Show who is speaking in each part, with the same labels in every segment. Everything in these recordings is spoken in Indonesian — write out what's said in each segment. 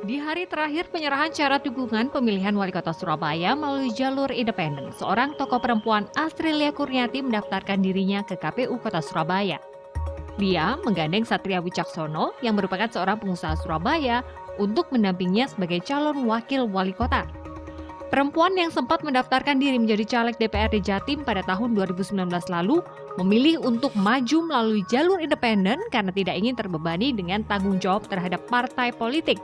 Speaker 1: Di hari terakhir penyerahan syarat dukungan pemilihan wali kota Surabaya melalui jalur independen, seorang tokoh perempuan Astrilia Kurniati mendaftarkan dirinya ke KPU Kota Surabaya. Dia menggandeng Satria Wicaksono yang merupakan seorang pengusaha Surabaya untuk mendampinginya sebagai calon wakil wali kota. Perempuan yang sempat mendaftarkan diri menjadi caleg DPRD Jatim pada tahun 2019 lalu memilih untuk maju melalui jalur independen karena tidak ingin terbebani dengan tanggung jawab terhadap partai politik.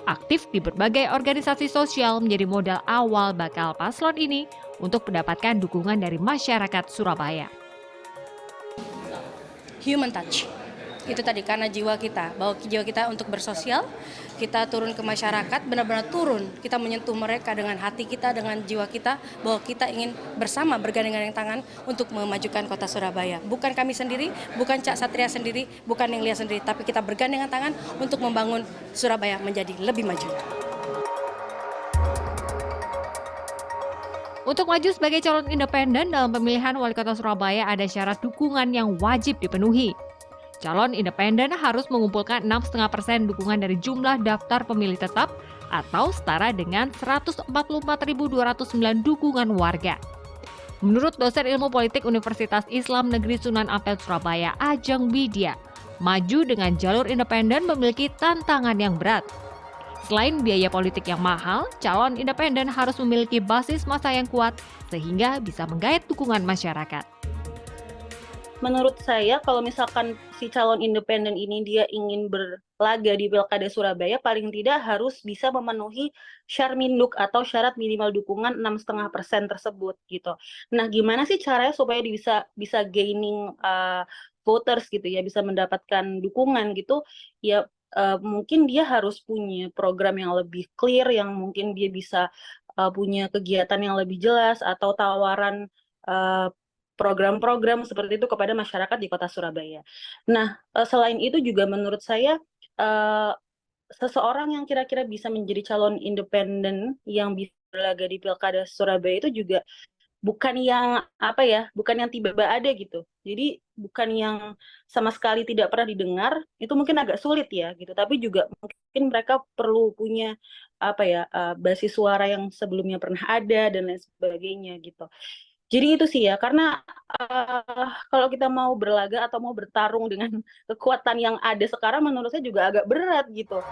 Speaker 1: Aktif di berbagai organisasi sosial menjadi modal awal bakal paslon ini untuk mendapatkan dukungan dari masyarakat Surabaya.
Speaker 2: Human touch. Itu tadi karena jiwa kita, bahwa jiwa kita untuk bersosial, kita turun ke masyarakat, benar-benar turun, kita menyentuh mereka dengan hati kita, dengan jiwa kita, bahwa kita ingin bersama bergandeng-gandeng tangan untuk memajukan kota Surabaya. Bukan kami sendiri, bukan Cak Satria sendiri, bukan Ninglia sendiri, tapi kita bergandengan tangan untuk membangun Surabaya menjadi lebih maju.
Speaker 1: Untuk maju sebagai calon independen dalam pemilihan wali kota Surabaya ada syarat dukungan yang wajib dipenuhi. Calon independen harus mengumpulkan 6,5% dukungan dari jumlah daftar pemilih tetap atau setara dengan 144.209 dukungan warga. Menurut dosen ilmu politik Universitas Islam Negeri Sunan Ampel Surabaya, Ajeng Widya, maju dengan jalur independen memiliki tantangan yang berat. Selain biaya politik yang mahal, calon independen harus memiliki basis massa yang kuat sehingga bisa menggait dukungan masyarakat.
Speaker 3: Menurut saya kalau misalkan si calon independen ini dia ingin berlaga di Pilkada Surabaya, paling tidak harus bisa memenuhi syarminduk atau syarat minimal dukungan 6,5% tersebut gitu. Nah, gimana sih caranya supaya bisa gaining voters gitu ya, bisa mendapatkan dukungan gitu? Ya mungkin dia harus punya program yang lebih clear, yang mungkin dia bisa punya kegiatan yang lebih jelas atau tawaran program-program seperti itu kepada masyarakat di kota Surabaya. Nah, selain itu juga menurut saya, seseorang yang kira-kira bisa menjadi calon independen yang bisa berlaga di Pilkada Surabaya itu juga bukan yang, bukan yang tiba-tiba ada gitu. Jadi bukan yang sama sekali tidak pernah didengar, itu mungkin agak sulit ya gitu, tapi juga mungkin mereka perlu punya, basis suara yang sebelumnya pernah ada dan lain sebagainya gitu. Jadi itu sih ya, karena kalau kita mau berlaga atau mau bertarung dengan kekuatan yang ada sekarang menurut saya juga agak berat gitu.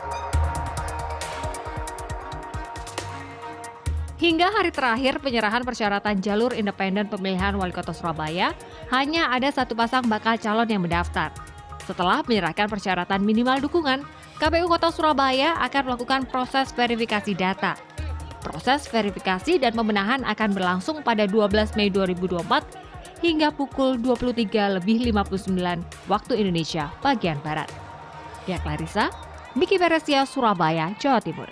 Speaker 1: Hingga hari terakhir penyerahan persyaratan jalur independen pemilihan wali kota Surabaya, hanya ada satu pasang bakal calon yang mendaftar. Setelah menyerahkan persyaratan minimal dukungan, KPU Kota Surabaya akan melakukan proses verifikasi data. Proses verifikasi dan pembenahan akan berlangsung pada 12 Mei 2024 hingga pukul 23.59 waktu Indonesia bagian Barat. Dia Clarissa, Miki Peresia, Surabaya, Jawa Timur.